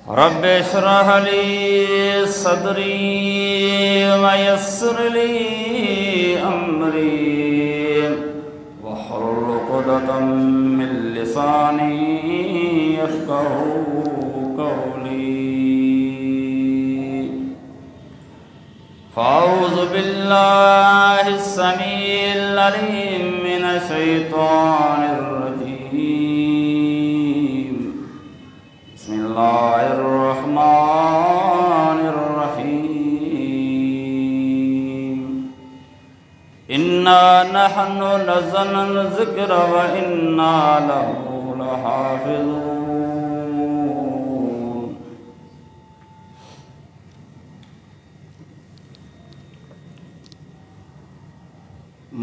Rabbi इश्रह ली सदरी वयस्सिर ली अमरी वहलुल उक़दतम मिन लिसानी यफ़क़हू क़ौली। फ़अऊज़ु बिल्लाहि स्समीइल अलीम मिनश शैतानिर रजीम। बिस्मिल्लाहिर रहमानिर रहीम। इन्ना नहनु नज़्ज़लना ज़िक्र व इन्ना लहू लहाफ़िज़ून।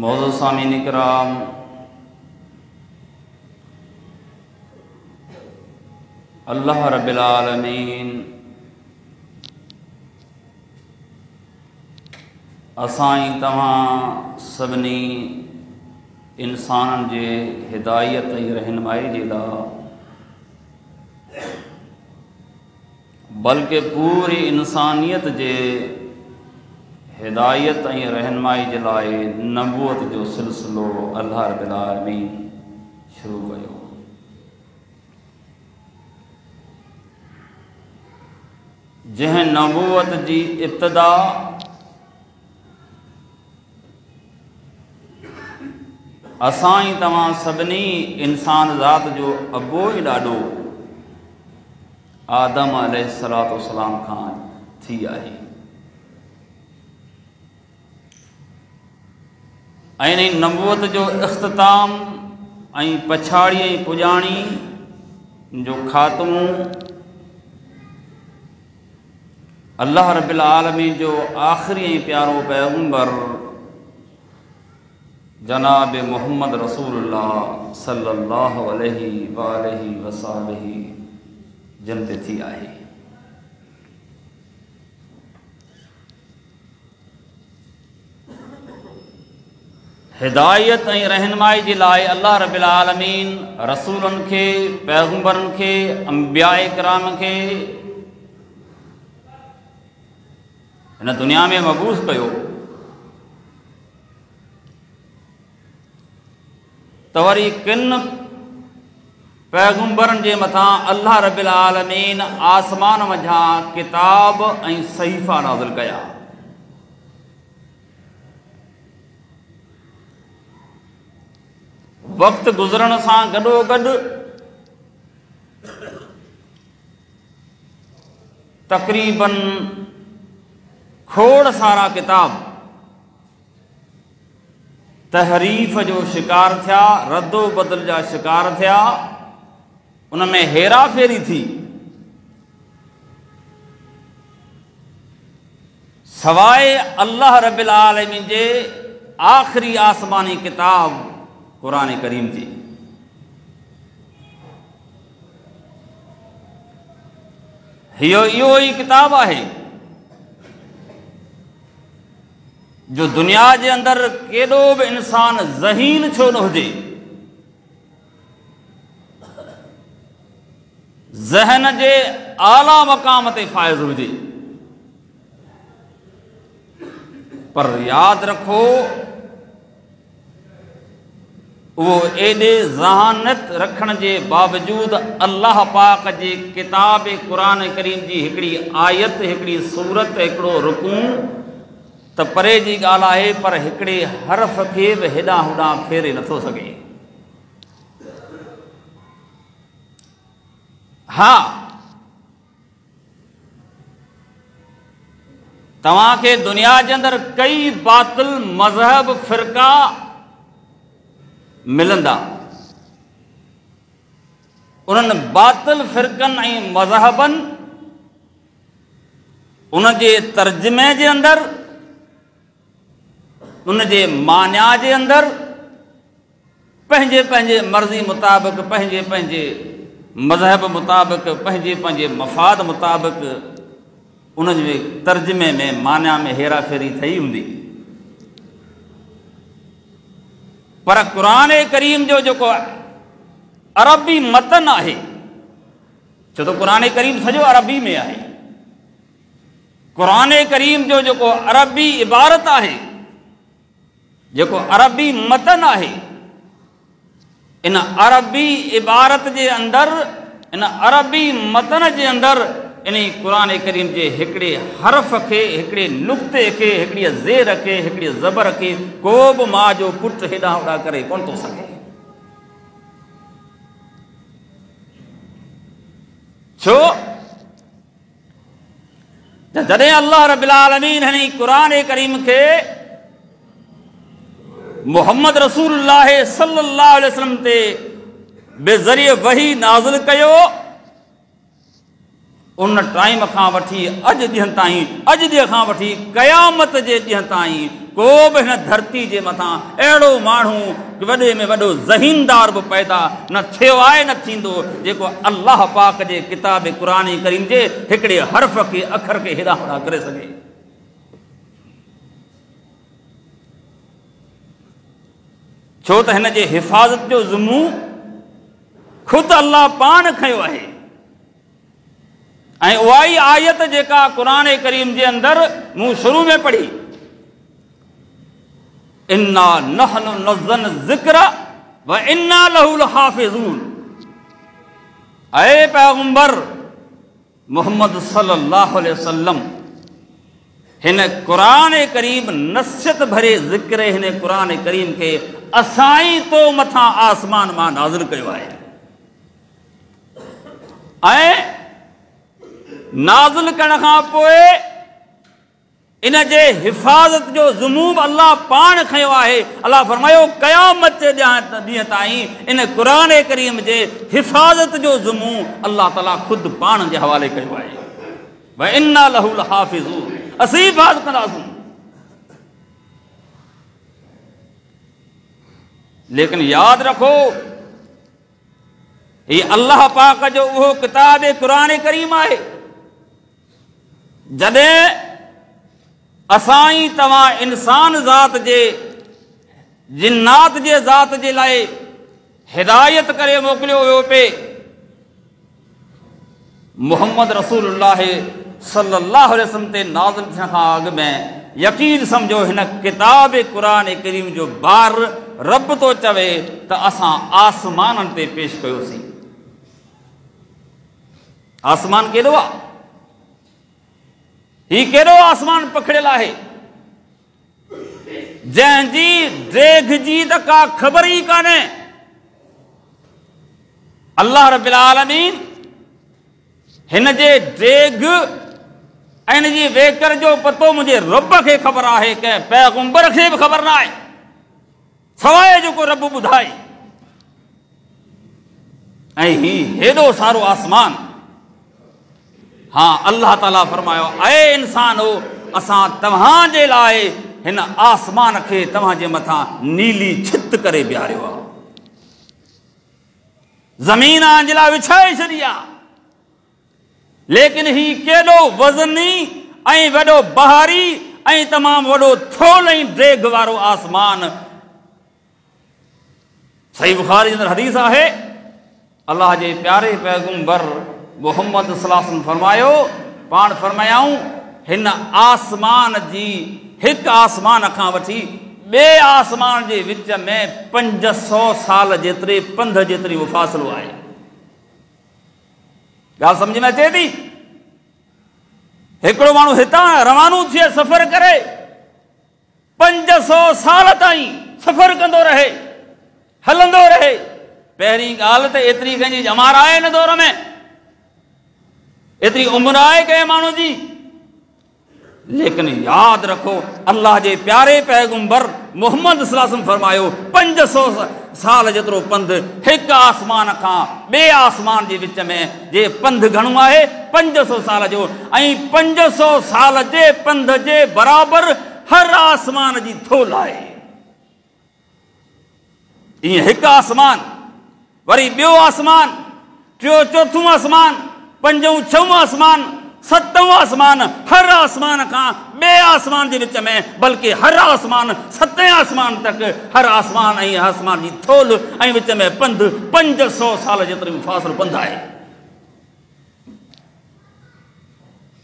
मौजूद सामीन इकराम, अल्लाह रब्बिल आलमीन असाई तव्हां सभिनी इंसाननि जे हिदायत ऐं रहनुमाई जे लाइ, बल्कि पूरी इंसानियत जे हिदायत ऐं रहनुमाई जे लाइ नबूअत जो सिलसिलो अल्लाह रब्बिल आलमीन शुरू कयो। जंहिं नबूअत जी इब्तिदा असां ई तव्हां सभिनी इंसान ज़ात जो अबो ई ॾाढो आदम अलैहिस्सलातु वस्सलाम खां थी आहे। ऐं नबूअत जो इख़्तिताम ऐं पछाड़ी ऐं पुॼाणी जो ख़ात्मो अल्लाह रब्बिल आलमीन जो आख़िरी ऐं प्यारो पैगंबर जनाब मोहम्मद रसूलुल्लाह सल्लल्लाहु अलैहि वसल्लम जिन ते थी आहे। हिदायत ऐं रहनुमाई जे लाइ अल्लाह रब्बिल आलमीन रसूलनि खे, पैगंबरनि खे, अंबिया इकराम खे हिन दुनिया में मबूस कयो त वरी किन पैगंबरनि जे मथां अल्लाह रब्बिल आलमीन आसमान मझां किताब ऐं सहीफ़ा नाज़िल कया। वक़्तु गुज़रण सां गॾोगॾु तक़रीबन खोड़ सारा किताब तहरीफ़ जो शिकार थिया, रद्दो बदल जा शिकार थिया, उन में हेरा फेरी थी। सवाइ अल्लाह रब्बिल आलमीन जे आख़िरी आसमानी किताब क़ुरान करीम जी। इहो ई किताब आहे जो दुनिया जे अंदरि केॾो बि इंसान ज़हीन छो न हुजे, ज़हन जे आला मक़ाम ते फ़ाइज़ हुजे, पर यादि रखो उहो एॾे ज़हानत रखण जे बावजूदु अल्लाह पाक जे किताब क़ुरान करीम जी हिकिड़ी आयत, हिकिड़ी सूरत, हिकिड़ो रुकू त परे जी ॻाल्हि आहे, पर हिकिड़े हर्फ़ खे बि हेॾां होॾां फेरे नथो सघे। हा, तव्हांखे दुनिया जे अंदरि कई बातिल मज़हब फ़िरका मिलंदा। उन्हनि बातिल फ़िरकनि ऐं मज़हबनि उन जे तर्जुमे जे अंदरि, उन जे माना जे अंदरि पंहिंजे पंहिंजे मर्ज़ी मुताबिक़, पंहिंजे पंहिंजे मज़हब मुताबिक़, पंहिंजे पंहिंजे मफ़ाद मुताबिक़ उन जे तर्जुमे में, माना में हेरा फेरी थी हूंदी। पर क़ुरान करीम जो जेको अरबी मतन आहे, छो तो क़ुरान करीम सॼो अरबी में आहे। क़ुरान करीम जो जेको अरबी इबारत आहे, जेको अरबी मतन आहे, इन अरबी इबारत जे अंदरि, इन अरबी मतन जे अंदरि इन क़ुरान करीम जे हिकिड़े हर्फ़ खे, हिकिड़े नुक़्ते खे, हिकिड़ी ज़ेर खे, हिकिड़ी ज़बर खे को बि मां जो पुटु हेॾां होॾां करे कोन थो सघे। छो जॾहिं अल्लाह रब्बुल आलमीन हिन क़ुरान करीम खे मुहम्मद रसूलुल्लाह सल्लल्लाहु अलैहि वसल्लम ते बेज़रिए वही नाज़िल कयो, उन टाइम खां वठी अॼु ॾींहं ताईं, अॼु ॾींहं खां वठी क़यामत जे ॾींहं ताईं को बि हिन धरती जे मथां अहिड़ो माण्हू वॾे में वॾो ज़हीनदार बि पैदा न थियो आहे, न थींदो, जेको अल्लाह पाक जे किताब क़ुरान करीम जे हिकिड़े हर्फ़ खे, अखर खे हेॾां होॾां करे सघे। छो त हिन जे हिफ़ाज़त जो ज़िम्मो ख़ुदि अल्लाह पाण खयो आहे। ऐं उहा ई आयत जेका क़ुरान करीम जे अंदरि मूं शुरू में पढ़ी, इन्ना नहनु नज़्ज़लना ज़िक्र व इन्ना लहू लहाफ़िज़ून, ऐ पैगंबर मोहम्मद सल्लल्लाहु अलैहि वसल्लम, हिन क़ुरान करीम नसियत भरे ज़िक्र हिन क़ुरान करीम खे असां ई तो मथां आसमान मां नाज़िल कयो आहे। ऐं नाज़िल करण खां पोइ इन जे हिफ़ाज़त जो ज़िम्मो अल्लाह पाण खयो आहे। अल्लाह फरमायो क़यामत जे ॾींहं ताईं इन क़ुरान करीम जे हिफ़ाज़त जो ज़िम्मो अल्लाह ताला ख़ुदि पाण जे हवाले कयो आहे। व इन्ना लहू लहाफ़िज़ून, असीं हिफ़ाज़त कंदासूं। लेकिन यादि रखो, हीउ अल्लाह पाक जो उहो किताब क़ुरान करीम आहे जॾहिं असां ई तव्हां इंसान ज़ात जे, जिन्नात जे ज़ात जे लाइ हिदायत करे मोकिलियो वियो पिए। मुहम्मद रसूलुल्लाह सल्लल्लाहु अलैहि वसल्लम ते नाज़िल थियण खां अॻु में यकीन सम्झो हिन किताब क़ुरान करीम जो बार रब तो चवे त असां आसमाननि ते पेश कयोसीं। आसमान केॾो आहे? ही केॾो आसमान पखड़ियल आहे जंहिंजी देख जी त का ख़बर ई कान्हे। अल्लाह रब्बुल आलमीन हिन जे देग ऐं हिन जी वेकर जो पतो मुंहिंजे रब खे ख़बर आहे, कंहिं पैगंबर खे बि ख़बर न आहे सवाइ जेको रब ॿुधाए। ऐं ही हेॾो सारो आसमान, हाँ अल्लाह ताला फरमायो, ऐ इंसान हो असां तव्हां जे लाइ हिन आसमान खे तव्हां जे मथां नीली छित करे बीहारियो आहे, ज़मीन जे लाइ विछाए छॾी आहे। लेकिन ही केॾो वज़नी ऐं वॾो बहारी ऐं तमामु वॾो थोल ऐं देग वारो आसमान। सही बुखारी जे अंदरि हदीस आहे, अल्लाह जे प्यारे पैगंबर मोहम्मद सल्लल्लाहु अलैहि वसल्लम फरमायो, पाण फरमायाऊं हिन आसमान जी, हिकु आसमान खां वठी ॿिए आसमान जे विच में 500 साल जेतिरे पंध जेतिरी वो फ़ासिलो आहे। ॻाल्हि सम्झ में अचे थी? हिकिड़ो माण्हू हितां रवानो थिए सफ़र करे 500 साल ताईं सफ़र कंदो रहे, हलंदो रहे। पहिरीं ॻाल्हि त एतिरी कंहिंजी जमार आहे न दौर में, एतिरी उम्र आहे कंहिं माण्हू जी। लेकिन यादि रखो, अल्लाह जे प्यारे पैगंबर मोहम्मद सल्लल्लाहु अलैहि वसल्लम फरमायो 500 साल जेतिरो पंध हिकु आसमान खां ॿिए आसमान जे विच में जे पंध घणो आहे 500 साल जो, ऐं 500 साल जे पंध जे बराबरि हर आसमान जी थोल आहे। ईअं हिकु आसमान, वरी ॿियो आसमान, टियों चोथों आसमान, पंजों छहों आसमान, सतों आसमान, हर आसमान खां ॿिए आसमान जे विच में, बल्कि हर आसमान सतें आसमान तक, हर आसमान ऐं आसमान जी थोल ऐं विच में पंध 500 साल जेतिरो फ़ासिलो पंध आहे।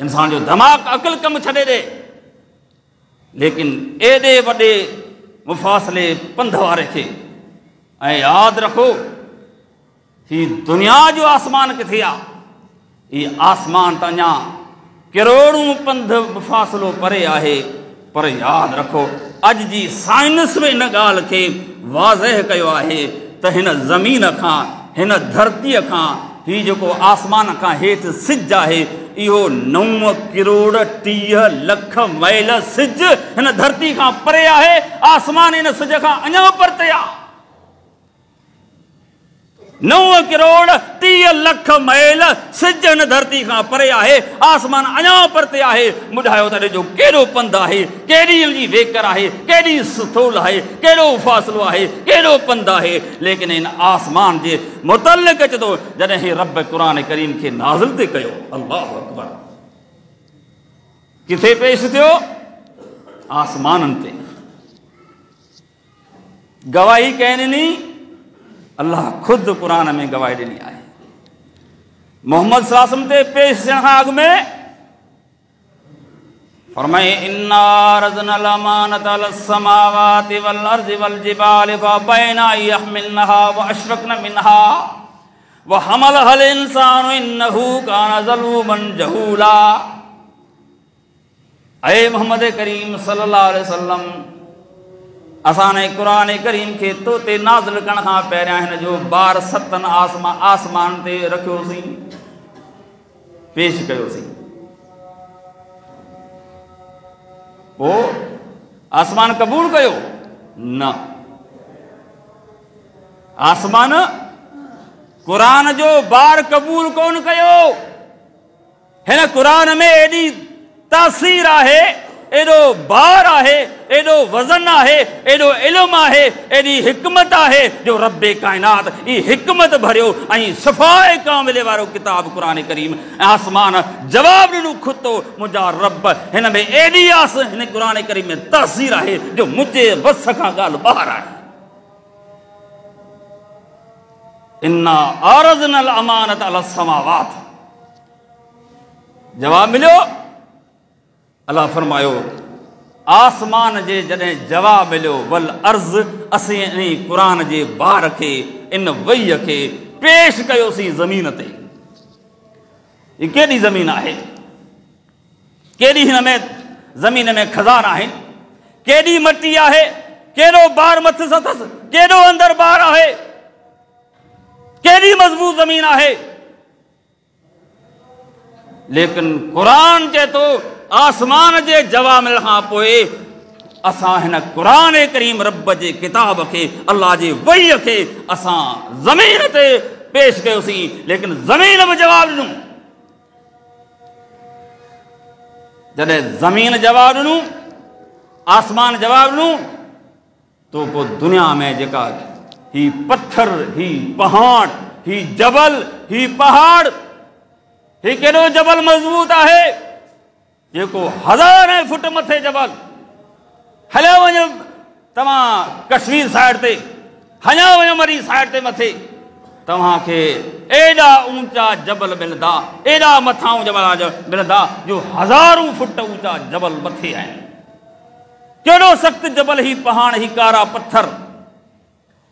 इंसान जो दिमाग़ अक़ल कम छॾे ॾे, लेकिन एॾे वॾे मुफ़ासिले पंध वारे खे, ऐं यादि रखो ही दुनिया जो आसमान किथे आहे, ही आसमान त अञा करोड़ों पंध मुफ़ासिलो परे आहे। पर यादि रखो अॼु जी साइंस में इन ॻाल्हि खे वाज़ह कयो आहे त हिन ज़मीन खां, हिन धरतीअ खां, ही जेको आसमान खां हेठि सिज आहे, इहो 9 करोड़ 30 लख मैल सिज हिन धरती खां परे आहे। आसमान हिन सिज खां अञा परते आहे। 9 करोड़ 30 लख मैल सिज हिन धरती खां परे आहे। आसमान अञा परते आहे। ॿुधायो त जो कहिड़ो पंधु आहे, कहिड़ी हुनजी वेकर आहे, कहिड़ी सथोल आहे, कहिड़ो फ़ासिलो आहे, कहिड़ो पंधु आहे। लेकिन इन आसमान जे मुतल्लिक़ चए थो, जॾहिं ही रब क़ुरान करीम खे नाज़िल ते कयो, अल्लाहु अकबर, किथे पेश थियो? आसमाननि ते। गवाही कंहिं ॾिनी? अल्लाह ख़ुदि क़ुरान में गवाही ॾिनी आहे। मोहम्मद सल्लल्लाहु अलैहि वसल्लम ते पेश थियण खां अॻु में फरमाए, इन्ना रज़नल अमानत अलस समावाति वल अर्ज़ि वल जिबालि फअबैना अन यहमिलनहा व अशफक़न मिनहा व हमलहल इंसानु इन्नहु कान ज़लूमन जहूला। ऐ मोहम्मद करीम सल्लल्लाहु अलैहि वसल्लम, असां ने क़ुरान करीम खे तो ते नाज़िल करण खां पहिरियां हिन जो बार 7 आसमान ते रखियोसीं, पेश कयोसीं। पोइ आसमान क़बूल कयो? न, आसमान क़ुरान जो बार क़बूल कोन कयो। हिन क़ुरान में एॾी तासीर आहे, एॾो बार आहे, एॾो वज़न आहे, एॾो इल्मु आहे, एॾी हिकमत आहे, जो रब्बे काइनात ई हिकमत भरियो ऐं सफ़ाए कामिले वारो किताब क़ुरान करीम। आसमान जवाब ॾिनो, खुतो मुंहिंजा रब, हिन में एॾी आस, हिन क़ुरान करीम में तासीर आहे, जो मुंहिंजे वस खां ॻाल्हि ॿाहिरि आहे। इन्ना आरज़नल अमानत अलस समावात, जवाब मिलियो। अल्लाह फरमायो, आसमान जे जॾहिं जवाब मिलियो, वल अर्ज़, असीं इन क़ुरान जे बार खे, इन वही खे पेश कयोसीं ज़मीन ते। ही केॾी ज़मीन आहे, केॾी हिन में ज़मीन में खज़ाना आहिनि, केॾी मटी आहे, केॾो बार मथे सां अथसि, केॾो अंदरि बार आहे, केॾी मज़बूत ज़मीन आहे। लेकिन क़ुरान चए थो, आसमान जे जवाब मिलण खां पोइ असां हिन क़ुरान करीम रब जे किताब खे, अल्लाह जे वही खे असां ज़मीन ते पेश कयोसीं। लेकिन ज़मीन बि जवाब ॾिनो। जॾहिं ज़मीन जवाब ॾिनो, आसमान जवाब ॾिनो, तो पोइ दुनिया में जेका ही पत्थर, ही पहाड़, ही जबल, ही पहाड़, ही केॾो जबल मज़बूत आहे, जेको 1000 फुट मथे जबल। हलिया वञो तव्हां कश्मीर साइड ते, हलिया वञो मरी साइड ते मथे, तव्हांखे एॾा ऊंचा जबल मिलंदा, एॾा मथां जबल मिलंदा, जो 1000 फुट ऊंचा जबल मथे आहिनि। केॾो सख़्तु जबल, ही पहाड़, ही कारा पत्थर।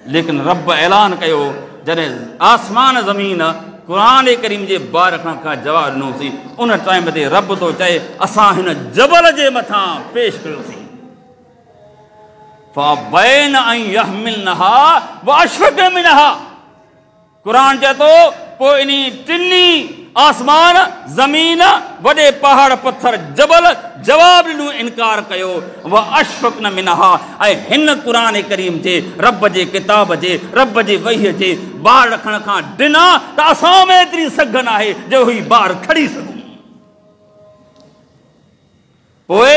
लेकिन रब ऐलान कयो, जॾहिं आसमान ज़मीन क़ुरान करीम जे बार खां जवाब ॾिनोसीं, उन टाइम ते रब थो चए, असां हिन जबल जे मथां पेश कयोसीं। फ़अबैन अन यहमिलनहा व अशफक़न मिनहा। क़ुरान चए थो, पोइ इन टिनी आसमान, ज़मीन, वॾे पहाड़, पत्थर, जबल जवाब ॾिनो, इनकार कयो। व अशफक़न मिनहा, ऐं हिन क़ुरान करीम जे, रब जे किताब जे, रब जे वही जे बार रखण खां ॾिना त असां में एतिरी सघन आहे जो ही बार खणी सघूं। पोइ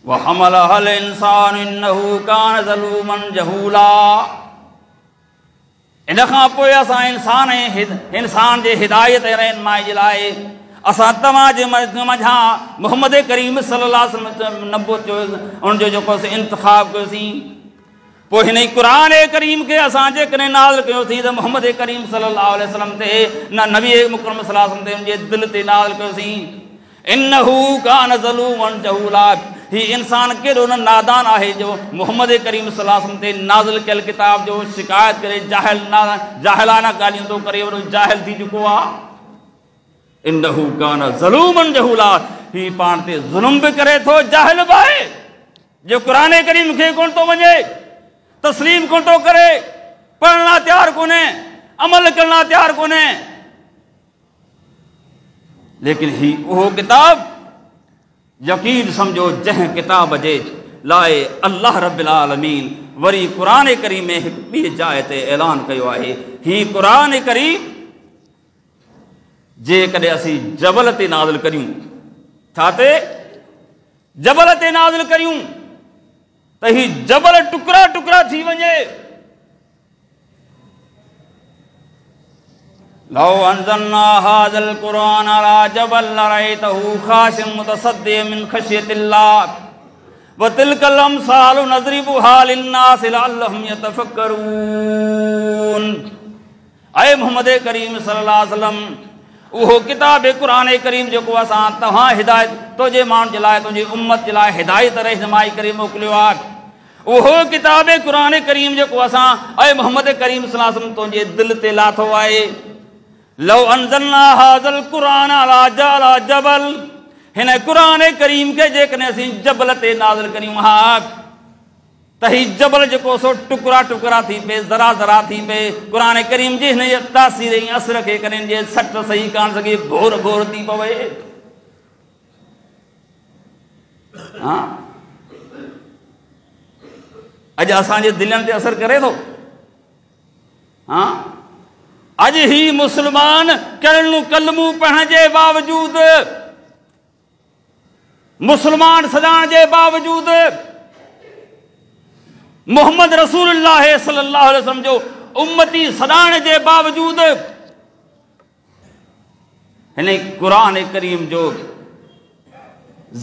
व हमलहल इंसानु इन्नहु कान ज़लूमन जहूला। इन खां पोइ असां इंसान जे हिदायत रहनुमाई जे लाइ असां तव्हांजे मझां मोहम्मद करीम सल्लल्लाहु अलैहि वसल्लम नबूवत जो, उनजो जेको इंतिखाब कयोसीं। पोइ हिन क़ुरान करीम खे असां जेकॾहिं नाज़िल कयोसीं त मोहम्मद करीम सल्लल्लाहु अलैहि वसल्लम ते न नबी मुकरम सल्लल्लाहु अलैहि वसल्लम ते उनजे दिलि ते नाज़िल कयोसीं। इन्नहू कान ज़लूमन जहूला, ही इंसान केॾो न नादान आहे जो मोहम्मद करीम सल्लल्लाहु अलैहि वसल्लम ते नाज़िल कयल किताब जो शिकायत करे जाहिलाना ॻाल्हियूं थो करे, वॾो जाहिल थी चुको आहे। इन्नहू कान ज़लूमन जहूला, ही पाण ते ज़ुल्म बि करे थो, जाहिल बि आहे, जो क़ुरान करीम खे कोन थो मञे, तस्लीम कोन थो करे, पढ़ण लाइ तयारु कोन्हे, अमल करण लाइ तयारु कोन्हे। लेकिन ही उहो किताब यकीन सम्झो जंहिं किताब जे लाइ अल्लाह रब्बिल आलमीन वरी क़ुरान करीम में हिकु ॿी जाइ ते ऐलान कयो आहे। ही क़ुरान करीम जेकॾहिं असीं जबल ते नाज़िल करियूं, छा ते जबल ते नाज़िल करियूं त ही जबल टुकड़ा टुकड़ा थी वञे। लौ अंज़लना हाज़ल क़ुरान अला जबल लरअयतहु ख़ाशिअन मुतसद्दिअन मिन ख़श्यतिल्लाह व तिलकल अमसालु नज़रिबुहा लिन्नासि लअल्लहुम यतफ़क्करून। ऐ मोहम्मद करीम सल्लल्लाहु अलैहि वसल्लम, उहो किताब क़ुरान करीम जेको असां तव्हां हिदायत तुंहिंजे माण्हुनि जे लाइ, तुंहिंजी उम्मत जे लाइ हिदायत रहनुमाई करे मोकिलियो आहे, उहो किताब क़ुरान करीम जेको असां ऐं मोहम्मद करीम सल्लल्लाहु अलैहि वसल्लम तुंहिंजे दिलि ते लाथो आहे। लौ अंज़लना हाज़ल क़ुरान अला जबल, हिन क़ुरान करीम खे जेकॾहिं असीं जबल ते नाज़िल करियूं हा त ही जबल जेको सो टुकड़ा टुकड़ा थी पए, ज़रा ज़रा थी पए। क़ुरान करीम जी हिन जे तासीर ऐं असर खे कॾहिं जे सट सही कान सघे, भोर भोर थी पवे। हा, अॼु असांजे दिलनि ते असर करे थो। हा, अॼु ही मुस्लमान कलमू पढ़ण जे बावजूद, मुस्लमान सजाइण जे बावजूद, मोहम्मद रसूलुल्लाह सल्लल्लाहु अलैहि वसल्लम जो उम्मती सजाइण जे बावजूद हिन क़ुरान करीम जो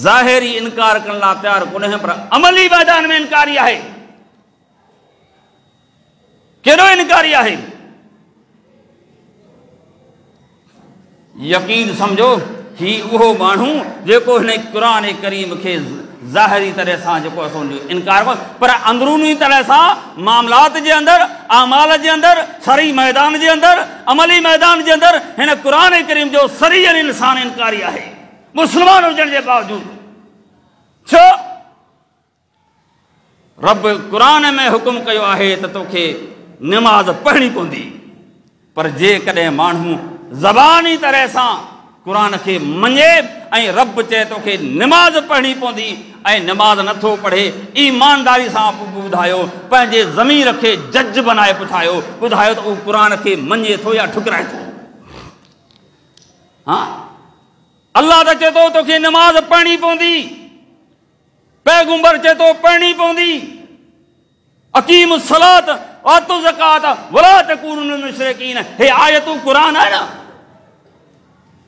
ज़ाहिरी इनकार करण लाइ तयारु कोन्हे, पर अमली मैदान में इनकारी आहे। केॾो इनकारी आहे। यकीन सम्झो ही उहो माण्हू जेको हिन क़ुरान करीम खे ज़ाहिरी तरह सां जेको असां इनकार कयो, पर अंदरूनी तरह सां मामलात जे अंदरि, आमाल जे अंदरि, सरी मैदान जे अंदरि, अमली मैदान जे अंदरि हिन क़ुरान करीम जो सरीअ इंसान इनकारी आहे, मुस्लमान हुजण जे बावजूद। छो? रब क़ुरान में हुकुम कयो आहे त तोखे निमाज़ पढ़णी पवंदी, पर जेकॾहिं माण्हू ज़बानी तरह सां क़ुरान खे मञे ऐं रब चए तोखे निमाज़ पढ़णी पवंदी ऐं निमाज़ नथो पढ़े, ईमानदारी सां ॿुधायो, पंहिंजे ज़मीर खे जज बनाए ॿुधायो त उहो क़ुरान खे मञे थो या ठुकराए थो। हा, अल्लाह त चए थो तोखे निमाज़ पढ़णी पवंदी, पैगंबर चए थो पढ़णी पवंदी। अकीम सलात आतु ज़कात वला तकूनु मिनल मुशरिकीन, हे आयतूं क़ुरान आहे न।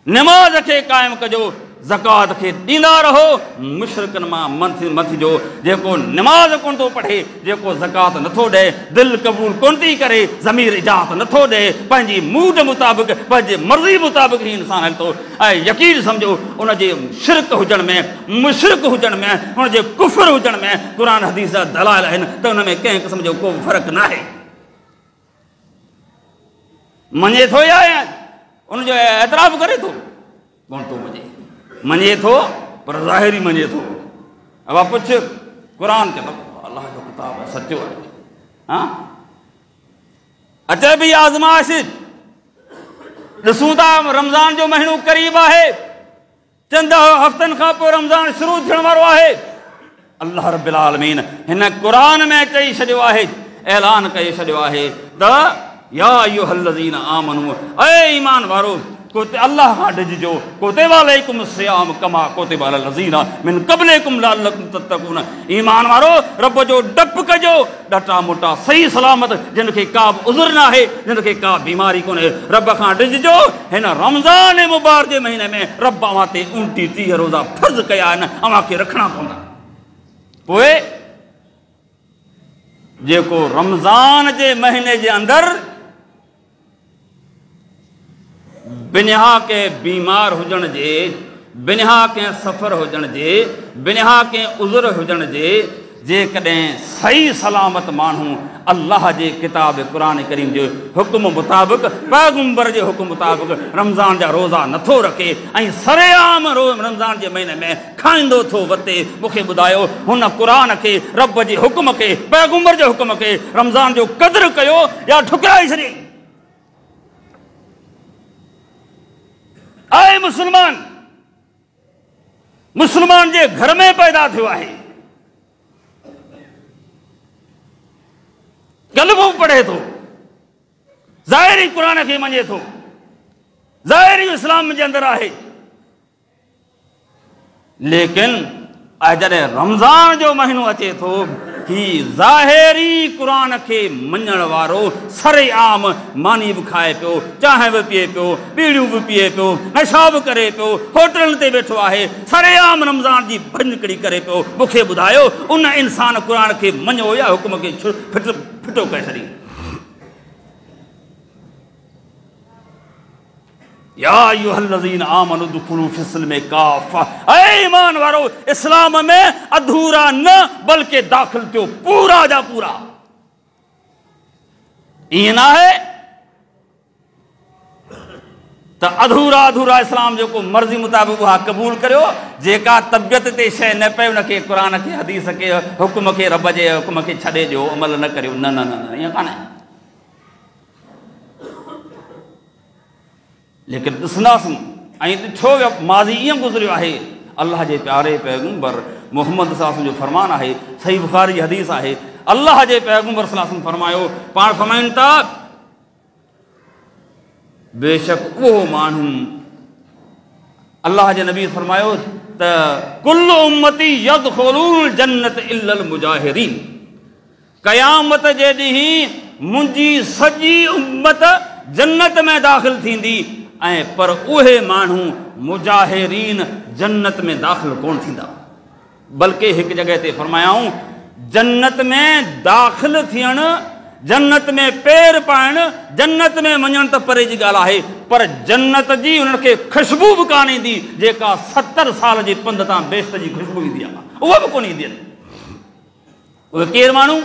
निमाज़ खे क़ाइमु कजो, ज़कात खे ॾींदा रहो, मुशरिकनि मां मथि जो जेको निमाज़ कोन थो पढ़े, जेको ज़कात नथो ॾे, दिलि क़बूल कोन थी करे, ज़मीर इजाज़त नथो ॾे, पंहिंजी मूड मुताबिक़, पंहिंजे मर्ज़ी मुताबिक़ ही इंसान हले थो। ऐं यकीन सम्झो उनजे शिरक हुजण में, मुशरिक हुजण में, उनजे कुफ़र हुजण में क़ुरान हदीस जा दलाइल आहिनि त उन में कंहिं क़िस्म जो को फ़र्क़ु न आहे। मञे थो या उनजो एतिराफ़ करे थो? कोन थो मञे थो, पर ज़ाहिरी मञे थो। अब पुछ क़ुरान चए थो अल्लाह जो किताब आहे, सचो आहे। हा, अचे बि आज़माइश, ॾिसूं था रमज़ान जो महीनो क़रीब आहे, चंद हफ़्तनि खां पोइ रमज़ान शुरू थियण वारो आहे। अल्लाह रब्बिल आलमीन हिन क़ुरान में चई छॾियो आहे, ऐलान करे छॾियो आहे त या अय्युहल्लज़ीना आमनू, ऐ ईमान वारो, अल्लाह खां डिॼिजो, कुतिबा अलैकुम सियाम कमा कुतिबा अलल लज़ीना मिन क़ब्लिकुम लअल्लकुम तत्तक़ून। ईमान वारो, रब जो डपु कजो, ॾटा मोटा सही सलामत, जिन खे का बि उज़ुर न आहे, जिन खे का बीमारी कोन्हे, रब खां डिॼिजो। हिन रमज़ान मुबारक जे महीने में रब अव्हां ते 29 रोज़ा फ़र्ज़ कया आहिनि, अव्हां खे रखणा पवंदा। पोइ जेको रमज़ान जे महीने जे अंदर बिना के बीमार हुजण जे, बिना के सफ़र हुजण जे, बिना के उज़र हुजण जे, जेकॾहिं सही सलामत माण्हू अल्लाह जे किताब क़ुरान करीम जे हुक्म मुताबिक़, पैगंबर जे हुक्म मुताबिक़ रमज़ान जा रोज़ा नथो रखे ऐं सरेआम रमज़ान जे महीने में खाईंदो थो वते, मूंखे ॿुधायो हुन क़ुरान खे, रब जे हुक्म खे, पैगंबर जे हुक्म खे, रमज़ान जो क़दुरु कयो या ठुकराए छॾियईं? आहे मुस्लमान, मुस्लमान जे घर में पैदा थियो आहे, कलमो पढ़े थो, ज़ाहिरी क़ुरान खे मञे थो, ज़ाहिरी इस्लाम जे अंदर आहे, लेकिन जॾहिं रमज़ान जो महीनो अचे थो, ही ज़ाहिरी क़ुरान खे मञण वारो सरेआम मानी बि खाए पियो, चांहि बि पीए पियो, बीड़ियूं बि पीए पियो, नशा बि करे पियो, होटलनि ते वेठो आहे, सरेआम रमज़ान जी भञकड़ी करे पियो, मूंखे ॿुधायो उन इंसान क़ुरान खे मञो या हुकुम खे फिटो करे छॾी? या अय्युहल्लज़ीना आमनू दुखुलू फिस्सिल्मि काफ़ा, ऐ ईमान वारो इस्लाम में अधूरा न बल्कि दाख़िल थियो पूरा जा पूरा। ईअं न आहे त अधूरा अधूरा इस्लाम जेको मर्ज़ी मुताबिक़ उहा क़बूल करियो, जेका तबियत ते शइ न पए उनखे क़ुरान खे हदीस खे हुकुम खे रब जे हुकुम खे छॾे ॾियो, अमल न करियो। न न न, ईअं कान्हे। लेकिन ॾिसंदासीं ऐं ॾिठो वियो माज़ी ईअं गुज़रियो आहे, अल्लाह जे प्यारे पैगंबर मोहम्मद सल्लल्लाहु अलैहि वसल्लम जो फरमान आहे, सही बुखारी जी हदीस आहे, अल्लाह जे पैगंबर सल्लल्लाहु अलैहि वसल्लम फरमायो, पाण फरमाइनि था बेशक उहो माण्हू, अल्लाह जे नबी फरमायो त कुल्लु उम्मती यदखुलून जन्नत इल्लल मुजाहिरीन, क़यामत जे ॾींहुं मुंहिंजी सॼी उम्मत जन्नत में दाख़िल थींदी, ऐं पर उहे माण्हू मुजाहिरीन जन्नत में दाख़िल कोन थींदा। बल्कि हिकु जॻह ते फरमायाऊं, जन्नत में दाख़िल थियण, जन्नत में पेर पाइण, जन्नत में वञण त परे जी ॻाल्हि आहे, पर जन्नत जी उन्हनि खे ख़ुशबू बि कान ईंदी जेका 70 साल जी पंध तां बेश्त जी ख़ुशबू ईंदी आहे, उहा बि कोन ईंदी आहिनि। उहे केरु माण्हू?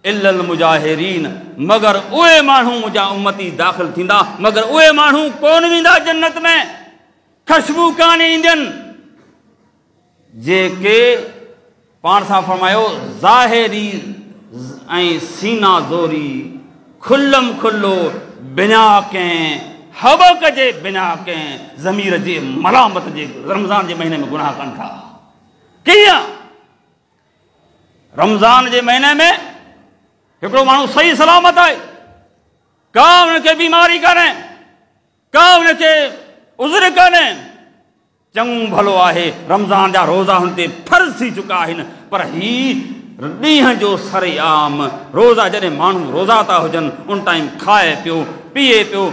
इल्लल मुजाहिरीन, मगर उहे माण्हू मुंहिंजा उम्मती दाख़िल थींदा, मगर उहे माण्हू कोन वेंदा जन्नत में, ख़ुशबू कान ईंदनि, जेके पाण सां फरमायो ज़ाहिरी ऐं सीना ज़ोरी, खुल्लम खुल्लो, बिना कंहिं हबक जे, बिना कंहिं ज़मीर जे मलामत जे रमज़ान जे महीने में गुनाह कनि था। कीअं? रमज़ान जे महीने में हिकिड़ो माण्हू सही सलामत आहे, का हुनखे बीमारी कान्हे, का हुनखे उज़र कान्हे, चङो भलो आहे, रमज़ान जा रोज़ा हुन ते फ़र्ज़ थी चुका आहिनि, पर ही ॾींहं जो सरेआम रोज़ा, जॾहिं माण्हू रोज़ा था हुजनि उन टाइम खाए पियो, पीए पियो,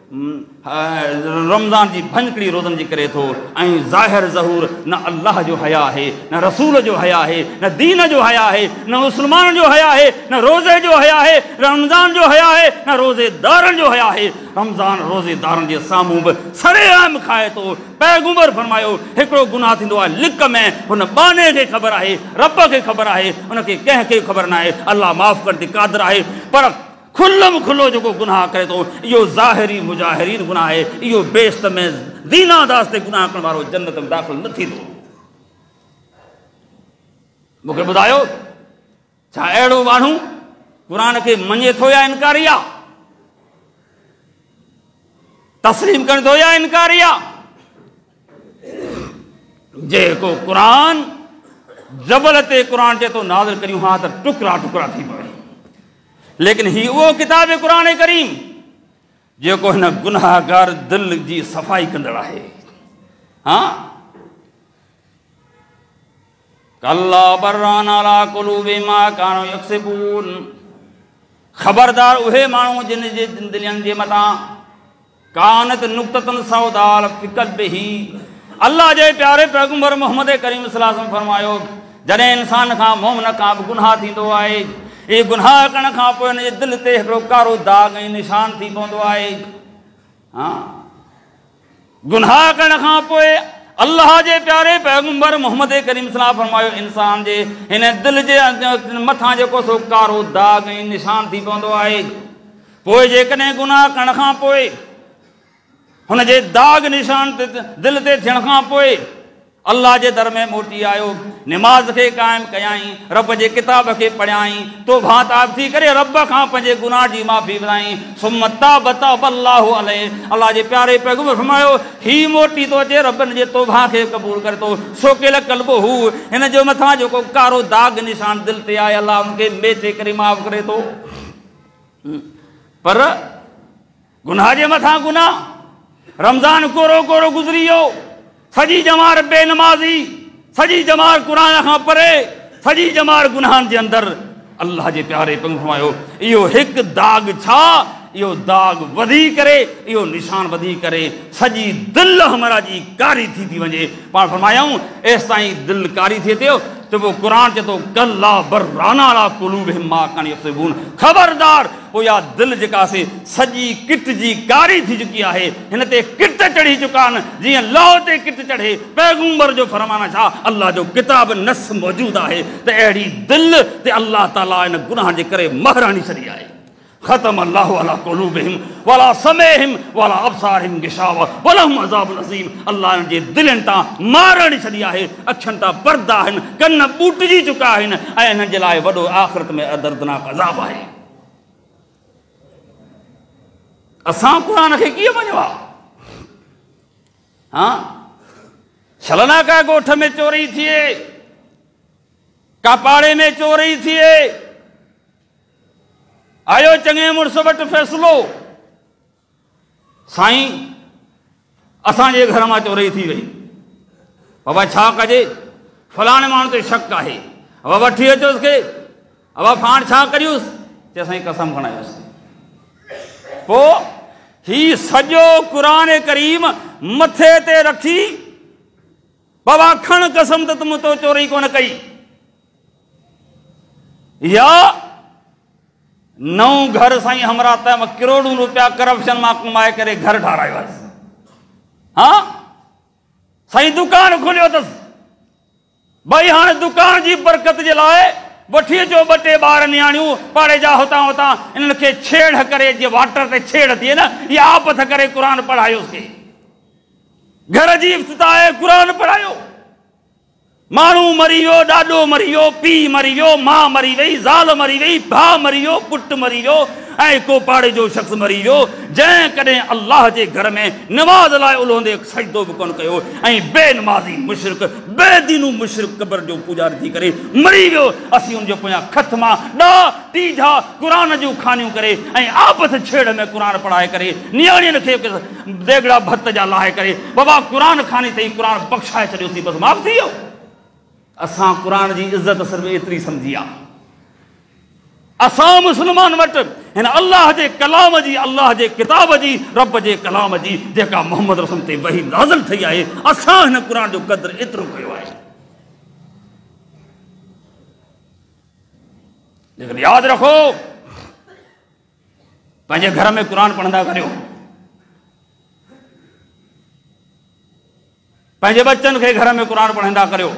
रमज़ान जी भञकड़ी रोज़नि जी करे थो, ऐं ज़ाहिर ज़हूर न अल्लाह जो हया आहे, न रसूल जो हया आहे, न दीन जो हया आहे, न मुस्लमान जो हया आहे, न रोज़े जो हया आहे, रमज़ान जो हया आहे, न रोज़ेदारनि जो हया आहे। रमज़ान रोज़ेदारनि जे साम्हूं बि सरेआम खाए थो। पैगंबर फरमायो हिकिड़ो गुनाह थींदो आहे लिक में, हुन बाने खे ख़बर आहे, रब खे ख़बर आहे, उनखे कंहिंखे ख़बर न आहे, अल्लाह माफ़ करण ते क़ादिर आहे, पर खुल्लम खुल्लो जेको गुनाह करे थो, इहो ज़ाहिरी मुजाहिरीन गुनाह आहे, इहो बेश्त में दीनादास ते गुनाह करण वारो जन्नत में दाख़िल न थींदो। मूंखे ॿुधायो, छा अहिड़ो माण्हू क़ुरान खे मञे थो या इनकारी आहे? तस्लीम करे थो या इनकारी आहे? जेको क़ुरान जबल ते क़ुरान चए थो नाज़िल करियूं, हा त टुकड़ा टुकड़ा थी पवे, लेकिन ही उहो किताब क़ुरान करीम जेको हिन गुनाहगार दिल जी सफ़ाई कंदड़ आहे। हाँ, कल्ला बर्रान अला कुलूबि मा कानू यक्सिबून, ख़बरदार उहे माण्हू जिन जे दिलनि जे मथां कानत नुक्ततन सौदाल फी क़ल्बिही, अल्लाह जे प्यारे पैगंबर मोहम्मद करीम सल्लल्लाहु अलैहि वसल्लम फरमायो, जॾहिं इंसान खां मोमिन खां बि गुनाह थींदो आहे, ये गुनाह करण खां पोइ हिन जे दिलि ते हिकिड़ो कारो दाग ऐं निशान थी पवंदो आहे। हाँ, गुनाह करण खां पोइ अल्लाह जे प्यारे पैगंबर मोहम्मद करीम सल्लल्लाहु अलैहि वसल्लम फरमायो इंसान जे हिन दिलि जे मथां जेको सो कारो दाग ऐं निशान थी पवंदो आहे। पोइ जेकॾहिं गुनाह करण खां पोइ हुन जे दाग निशान दिलि ते थियण खां पोइ अल्लाह जे दर में मोटी आयो, निमाज़ खे क़ाइमु कयाई, रब जे किताब खे पढ़ियाई, तौबा ताब थी करे रब खां पंहिंजे गुनाह जी माफ़ी घुराई, सुम्म ताब अल्लाहु अलैहि, अल्लाह जे प्यारे पैगंबर फरमायो ही मोटी तो अचे रबनि जे तौबा खे क़बूल करे थो। सोकियल क़ल्ब हू, हिन जो मथां जेको कारो दाग निशान दिलि ते आहे अल्लाह हुनखे मेटे करे माफ़ करे थो। पर गुनाह जे मथां गुनाह, रमज़ान कोरो कोरो गुज़री वियो, सॼी जमार बेनमाज़ी, सॼी जमार क़ुरान खां परे, सॼी जमार गुनाहनि जे अंदरि। अल्लाह जे प्यारे पैगंबर फरमायो इहो हिकु दाग छा, इहो दाग वधी करे, इहो निशान वधी करे सॼी दिलि हमरा जी कारी थी वञे। पाण फरमायूं एसि ताईं दिलि कारी थिए थियो त पोइ क़ुरान चए थो कल्ला बर्राना अला क़ुलूबिहिम मा कानू यक्सिबून, ख़बरदार पोइ इहा दिलि जेका से सॼी किट जी कारी थी चुकी आहे, हिन ते किट चढ़ी चुका आहिनि जीअं लौह ते किट चढ़े। पैगंबर जो फरमान छा, अल्लाह जो किताब नस मौजूदु आहे त अहिड़ी दिलि ते अल्लाह ताला हिन गुनाह जे करे महर हणी छॾी आहे। ख़तम अल्लाहु अला क़ुलूबिहिम वला समेहिम वला अबसारिहिम गिशावा वलहुम अज़ाबुन अज़ीम, अल्लाह जे दिलनि तां मार हणी छॾी आहे, अखियुनि तां पर्दा आहिनि, कन ॿूटिजी चुका आहिनि ऐं हिननि जे लाइ वॾो आख़िरत में दर्दनाक अज़ाब आहे। असां क़ुरान खे कीअं मञियो आहे? हाँ, छलना का ॻोठ में चोरी थिए, का पाड़े में चोरी थिए, आयो चङे मुड़ुस वटि फ़ैसिलो साईं असांजे घर मां चोरी थी वई, बाबा छा कजे, फलाणे माण्हू ते शक आहे, बाबा वठी अचोसि खे, बाबा फाण छा करियुसि, चए साईं कसम खणायोसि। पोइ ही सॼो क़ुरान करीम मथे ते रखी, बाबा खण कसम त तुम तो चोरी कोन कई, या नओं घर साईं हमरा त करोड़ों रुपया करप्शन मां कमाए करे घर ठारायो आहे। हाँ, साईं दुकान खोलियो अथसि, भई हाणे दुकान जी बरकत जे लाइ वठी अचो ॿ टे ॿार नियाणियूं पाड़े जा हुतां हुतां, इन्हनि खे छेड़ करे, जीअं वाटर ते छेड़ थिए न, इहा आपत करे क़ुरान पढ़ायोसि। घर जी इफ़्तिताह आहे, क़ुरान पढ़ायो। माण्हू मरी वियो, ॾाॾो मरी वियो, पीउ मरी वियो, माउ मरी वई, ज़ाल मरी वई, भाउ मरी वियो, पुटु मरी वियो ऐं को पाड़े जो शख़्स मरी वियो, जंहिं कॾहिं अल्लाह जे घर में निमाज़ लाइ उल्होंदे सजदो बि कोन कयो ऐं बेनमाज़ी मुशरिक, बेदीनू मुशरिक क़ब्र जो पुॼारी थी करे मरी वियो। असीं उनजो पोयां खत मां ॾह टीजा क़ुरान जूं खानियूं करे ऐं आपत छेड़ में क़ुरान पढ़ाए करे नियाणियुनि खे देगड़ा भत जा लाहे करे बाबा क़ुरान खानी अथई, क़ुरान बख़्शाए छॾियोसीं, बसि माफ़ थी वियो। असां क़ुरान जी इज़त सिर्फ़ एतिरी सम्झी आहे। असां मुस्लमान वटि हिन अल्लाह जे कलाम जी, अल्लाह जे किताब जी, रब जे कलाम जी जेका मोहम्मद रसूल ते वही नाज़िल थी आहे, असां हिन क़ुरान जो क़दुरु एतिरो कयो आहे। लेकिन यादि रखो, पंहिंजे घर में क़ुरान पढ़ंदा करियो, पंहिंजे बच्चनि खे घर में क़ुरान पढ़ंदा करियो।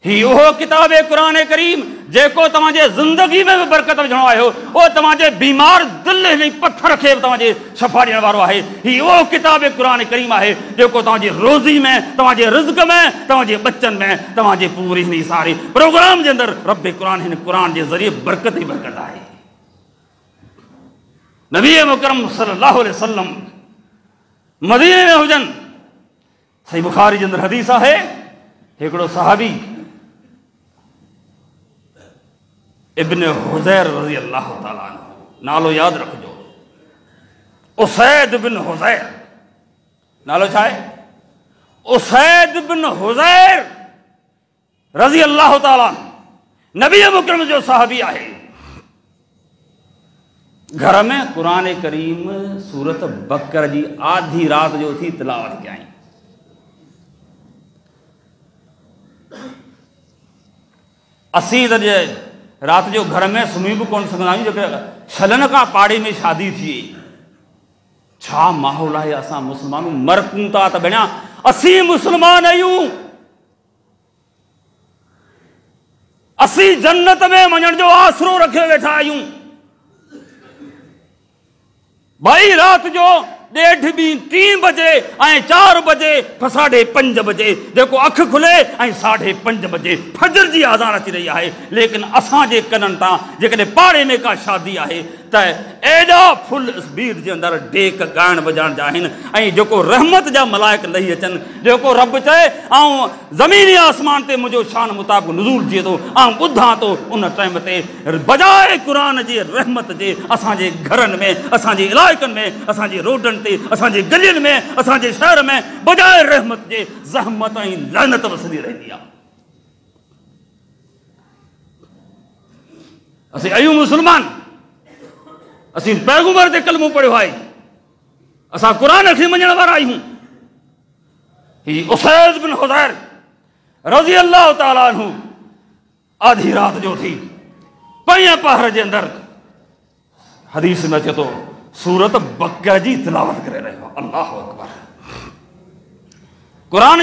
ही उहो किताब क़ुरान करीम जेको तव्हांजे ज़िंदगी में बि बरकत विझणो आहे, उहो तव्हांजे बीमार दिलि हिन पथर खे बि तव्हांजे शफ़ा ॾियण वारो आहे। ही उहो किताब क़ुरान करीम आहे जेको तव्हांजे रोज़ी में, तव्हांजे रिज़्क़ में, तव्हांजे बच्चनि में, तव्हांजे पूरी हिन सारे प्रोग्राम जे अंदरि रब क़ुरान, हिन क़ुरान जे ज़रिए बरकत ई बरकत आहे। नबी मुकरम सल्लल्लाहु अलैहि वसल्लम मदीने में हुजनि, सही बुखारी जे अंदरि हदीस आहे, हिकिड़ो सहाबी इब्न हुज़ैर रज़ी अल्लाह ताला अन्हु, नालो यादि रखिजो, उसैद बिन हुज़ैर, नालो छा आहे? उसैद बिन हुज़ैर रज़ी अल्लाह ताला अन्हु, नबी मुकरम जो सहाबी आहे। घर में क़ुरान करीम सूरत बकर जी आधी रात जो थी तिलावत कयाई। असीं जे रात जो घर में सुम्ही भी कोन सघंदा आहियूं, जेके छलनि खां पाड़े में शादी थी। छा माहौल आहे, असां मुस्लमानूं मरकूं था त भेणिया असीं मुस्लमान आहियूं, असीं जन्नत में वञण जो आसरो रखे वेठा आहियूं। भाई रात जो 1:30 3 बजे ऐं 4 बजे 5:30 बजे जेको अख खुले ऐं 5:30 बजे फजर जी आज़ान अची रही आहे। लेकिन असांजे कननि तां जेकॾहिं पाड़े में का शादी आहे त एॾा फुल स्पीड जे अंदरि डेक ॻाइण वॼाइण जा आहिनि ऐं जेको रहमत जा मलाइक लही अचनि, जेको रब चए ऐं ज़मीनी आसमान ते मुंहिंजो शान मुताबिक़ नुज़ूल थिए थो ऐं ॿुधां थो, उन टाइम ते बजाए क़ुरान जे रहमत जे असांजे घरनि में, असांजे इलाइक़नि में, असांजे रोडनि ते, असांजे गलियुनि में, असांजे शहर में बजाए रहमत जे ज़हमत ऐं लानत वसंदी रहंदी आहे। असीं आहियूं मुस्लमान, असीं पैगंबर ते कलमो पढ़ियो आहे, असां क़ुरान खे मञण वारा आहियूं। ही उसैद बिन हुज़ैर रज़ी अल्लाह ताला अन्हु आधी रात जो थी 5 पहर जे अंदरि हदीस में अचे थो सूरत बक़रा जी तिलावत करे रहियो। अल्लाहु अकबर। क़ुरान